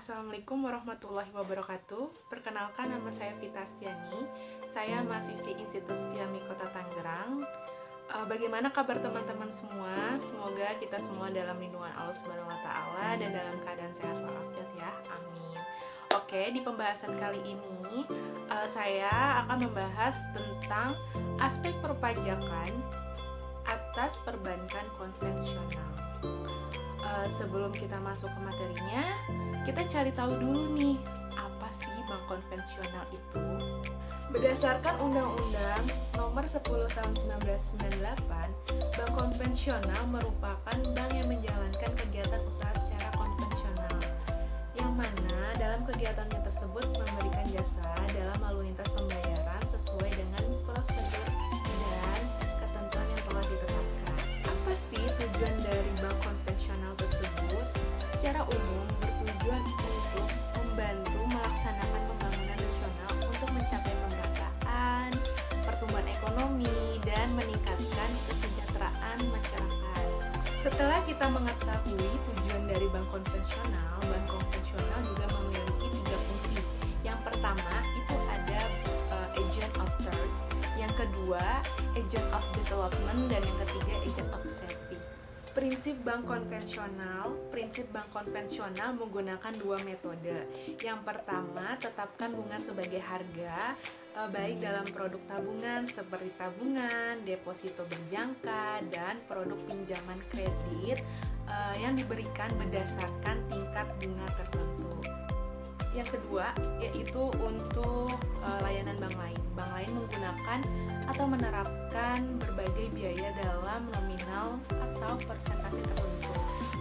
Assalamualaikum warahmatullahi wabarakatuh. Perkenalkan, nama saya Vita Stiani. Saya mahasiswi Institut Setia Kota Tangerang. Bagaimana kabar teman-teman semua? Semoga kita semua dalam lindungan Allah Subhanahu wa taala dan dalam keadaan sehat walafiat ya. Amin. Oke, di pembahasan kali ini saya akan membahas tentang aspek perpajakan atas perbankan konvensional. Sebelum kita masuk ke materinya, kita cari tahu dulu nih, apa sih bank konvensional itu? Berdasarkan Undang-Undang Nomor 10 Tahun 1998, bank konvensional merupakan bank yang menjalankan kegiatan usaha secara konvensional, yang mana dalam kegiatannya tersebut memberikan jasa dalam lalu lintas pembayaran sesuai dengan prosedur dan ketentuan yang telah ditetapkan. Apa sih tujuan dari bank konvensional tersebut? Secara umum bertujuan untuk membantu melaksanakan pembangunan nasional untuk mencapai pemerataan, pertumbuhan ekonomi, dan meningkatkan kesejahteraan masyarakat. Setelah kita mengetahui tujuan dari bank konvensional juga memiliki 3 fungsi. Yang pertama itu ada agent of trust, yang kedua agent of development, dan yang ketiga agent of service. Prinsip bank konvensional menggunakan 2 metode. Yang pertama, tetapkan bunga sebagai harga, baik dalam produk tabungan seperti tabungan, deposito berjangka, dan produk pinjaman kredit yang diberikan berdasarkan tingkat bunga tertentu. Yang kedua, yaitu untuk layanan bank lain. Bank lain menggunakan atau menerapkan berbagai biaya dalam nominal atau persentase tertentu.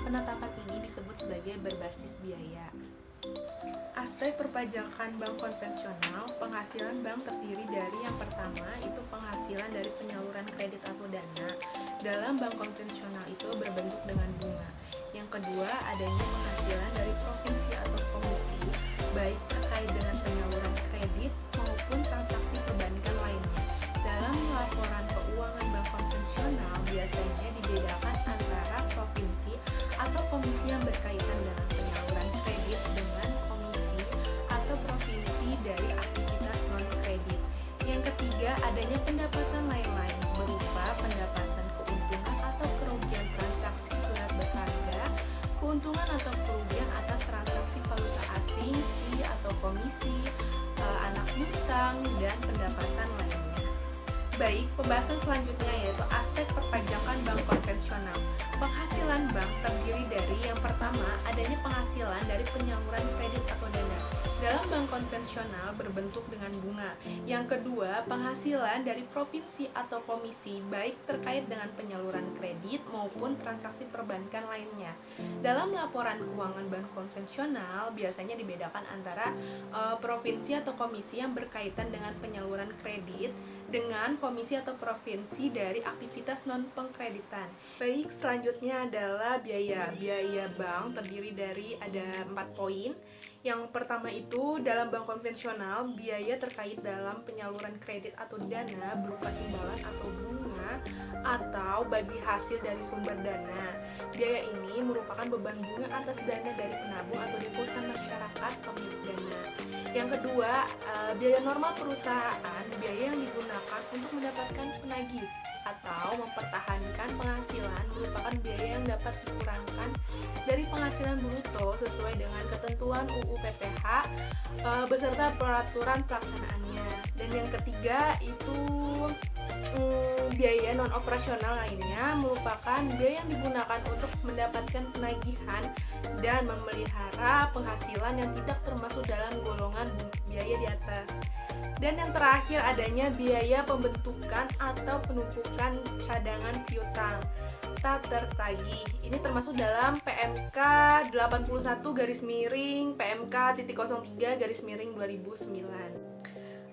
Penetapan ini disebut sebagai berbasis biaya. Aspek perpajakan bank konvensional, penghasilan bank terdiri dari yang pertama itu penghasilan dari penyaluran kredit atau dana. Dalam bank konvensional itu berbentuk dengan bunga. Yang kedua, adanya penghasilan dari provinsi atau komisi, baik terkait dengan penyaluran kredit maupun transaksi perbankan lainnya. Dalam laporan keuangan bank konvensional biasanya dibedakan antara provinsi atau komisi yang berkaitan dengan penyaluran kredit dengan komisi atau provinsi dari aktivitas non-kredit. Yang ketiga, adanya pendapatan lain-lain berupa pendapatan keuntungan atau kerugian transaksi surat berharga, keuntungan atau kerugian atas transaksi valuta asing, fee atau komisi, anak piutang, dan pendapatan lainnya. Baik, pembahasan selanjutnya yaitu aspek perpajakan bank konvensional. Penghasilan bank terdiri dari yang pertama, adanya penghasilan dari penyaluran kredit atau dana. Dalam bank konvensional berbentuk dengan bunga. Yang kedua, penghasilan dari provinsi atau komisi, baik terkait dengan penyaluran kredit maupun transaksi perbankan lainnya. Dalam laporan keuangan bank konvensional biasanya dibedakan antara provinsi atau komisi yang berkaitan dengan penyaluran kredit dengan komisi atau provinsi dari aktivitas non-pengkreditan. Baik, selanjutnya adalah biaya. Biaya bank terdiri dari ada 4 poin. Yang pertama itu, dalam bank konvensional, biaya terkait dalam penyaluran kredit atau dana berupa imbalan atau bunga atau bagi hasil dari sumber dana. Biaya ini merupakan beban bunga atas dana dari penabung atau deposan masyarakat pemilik dana. Yang kedua, biaya normal perusahaan, biaya yang digunakan untuk mendapatkan penagih atau mempertahankan penghasilan merupakan biaya yang dapat dikurangkan dari penghasilan bruto sesuai dengan ketentuan UU PPH beserta peraturan pelaksanaannya. Dan yang ketiga itu biaya non operasional lainnya merupakan biaya yang digunakan untuk mendapatkan penagihan dan memelihara penghasilan yang tidak termasuk dalam golongan biaya di atas. Dan yang terakhir adanya biaya pembentukan atau penumpukan cadangan piutang tak tertagih. Ini termasuk dalam PMK 81 /03/2009.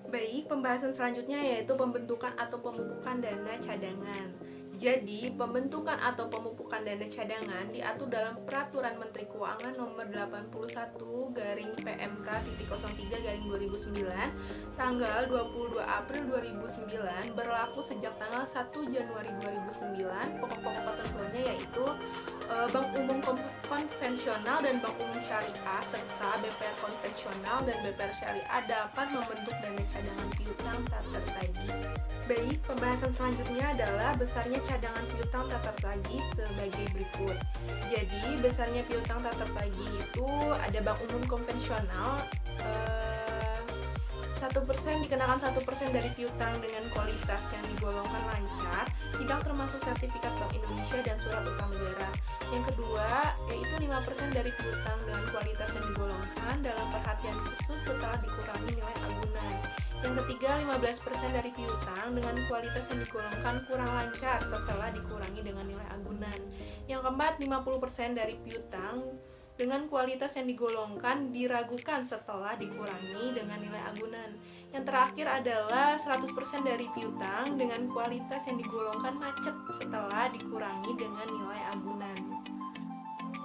Baik, pembahasan selanjutnya yaitu pembentukan atau pemupukan dana cadangan. Jadi, pembentukan atau pemupukan dana cadangan diatur dalam Peraturan Menteri Keuangan Nomor 81/PMK.03/2009 tanggal 22 April 2009 berlaku sejak tanggal 1 Januari 2009. Pokok-pokok ketentuannya yaitu bank umum konvensional dan bank umum syariah serta konvensional dan BPR Syariah dapat membentuk dana cadangan piutang tak tertagih. Baik, pembahasan selanjutnya adalah besarnya cadangan piutang tak tertagih sebagai berikut. Jadi, besarnya piutang tak tertagih itu ada bank umum konvensional 1% dikenakan 1% dari piutang dengan kualitas yang digolongkan lancar, tidak termasuk sertifikat Bank Indonesia dan surat utang negara. Yang kedua, yaitu 5% dari piutang dengan kualitas yang digolongkan dalam perhatian khusus setelah dikurangi nilai agunan. Yang ketiga, 15% dari piutang dengan kualitas yang digolongkan kurang lancar setelah dikurangi dengan nilai agunan. Yang keempat, 50% dari piutang dengan kualitas yang digolongkan diragukan setelah dikurangi dengan nilai agunan. Yang terakhir adalah 100% dari piutang dengan kualitas yang digolongkan macet setelah dikurangi dengan nilai agunan.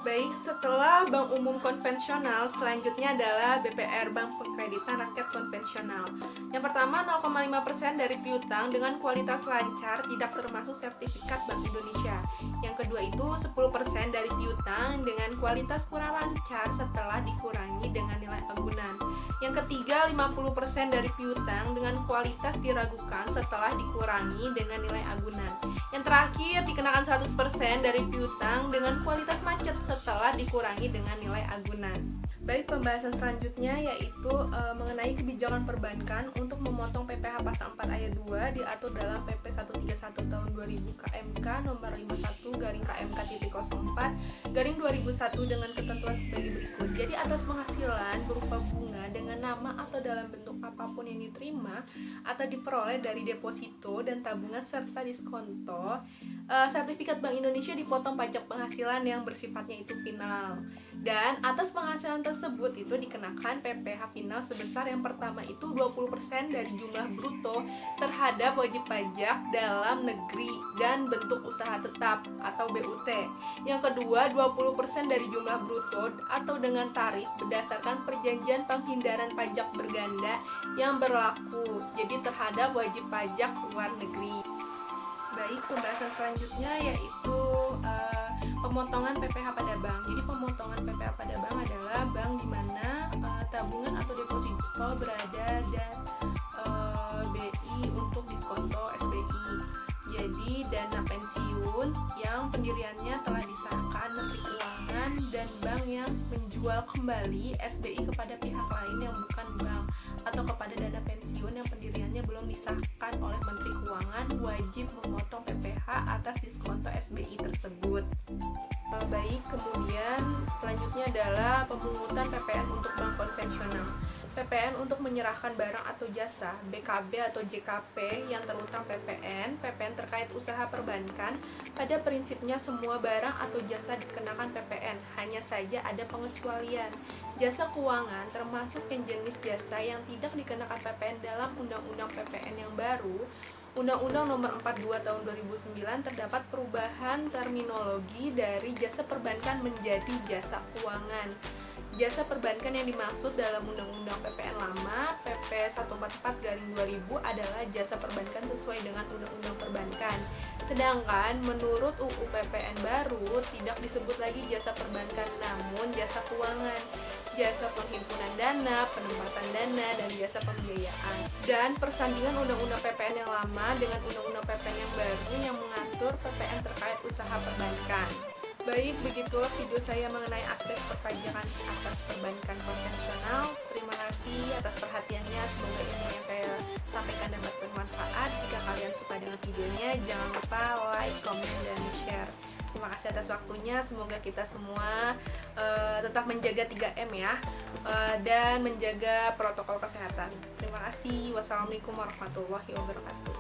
Baik, setelah bank umum konvensional, selanjutnya adalah BPR, Bank Pengkreditan Rakyat Konvensional. Yang pertama, 0,5% dari piutang dengan kualitas lancar tidak termasuk sertifikat Bank Indonesia. Yang kedua itu 10% dari piutang dengan kualitas kurang lancar setelah dikurangi dengan nilai agunan. Yang ketiga, 50% dari piutang dengan kualitas diragukan setelah dikurangi dengan nilai agunan. Yang terakhir, dikenakan 100% dari piutang dengan kualitas macet setelah dikurangi dengan nilai agunan. Baik, pembahasan selanjutnya yaitu mengenai kebijakan perbankan untuk memotong PPh pasal 4 ayat 2 diatur dalam PP 131 tahun 2000 KMK nomor 51-KMK.04/2001 dengan ketentuan sebagai berikut. Jadi atas penghasilan berupa bunga dengan nama atau dalam bentuk apapun yang diterima atau diperoleh dari deposito dan tabungan serta diskonto, sertifikat Bank Indonesia dipotong pajak penghasilan yang bersifatnya itu final. Dan atas penghasilan tersebut itu dikenakan PPh final sebesar yang pertama itu 20% dari jumlah bruto terhadap wajib pajak dalam negeri dan bentuk usaha tetap atau BUT. Yang kedua, 20% dari jumlah bruto atau dengan tarif berdasarkan perjanjian penghindaran pajak berganda yang berlaku, jadi terhadap wajib pajak luar negeri. Baik, pembahasan selanjutnya yaitu pemotongan PPh pada bank. Jadi pemotongan PPh pada bank adalah bank di mana tabungan atau deposito berada dan BI untuk diskonto SBI. Jadi dana pensiun yang pendiriannya telah disahkan Menteri Keuangan dan bank yang menjual kembali SBI kepada pihak lain yang bukan bank atau kepada dana pensiun yang pendiriannya belum disahkan oleh Menteri Keuangan wajib memotong PPh atas diskonto SBI tersebut. Baik, kemudian selanjutnya adalah pemungutan PPN untuk bank konvensional. PPN untuk menyerahkan barang atau jasa, BKB atau JKP yang terutang PPN terkait usaha perbankan, pada prinsipnya semua barang atau jasa dikenakan PPN, hanya saja ada pengecualian. Jasa keuangan termasuk yang jenis jasa yang tidak dikenakan PPN dalam Undang-Undang PPN yang baru, Undang-Undang Nomor 42 Tahun 2009 terdapat perubahan terminologi dari jasa perbankan menjadi jasa keuangan. Jasa perbankan yang dimaksud dalam Undang-Undang PPN lama, PP 144/2000 adalah jasa perbankan sesuai dengan Undang-Undang Perbankan. Sedangkan menurut UU PPN baru tidak disebut lagi jasa perbankan namun jasa keuangan, jasa penghimpunan dana, penempatan dana, dan jasa pembiayaan. Dan persandingan Undang-Undang PPN yang lama dengan Undang-Undang PPN yang baru yang mengatur PPN terkait usaha perbankan. Baik, begitulah video saya mengenai aspek perpajakan atas perbankan konvensional. Terima kasih atas perhatiannya. Semoga ilmu yang saya sampaikan dapat bermanfaat. Jika kalian suka dengan videonya, jangan lupa like, komen, dan share. Terima kasih atas waktunya. Semoga kita semua tetap menjaga 3M ya, dan menjaga protokol kesehatan. Terima kasih. Wassalamualaikum warahmatullahi wabarakatuh.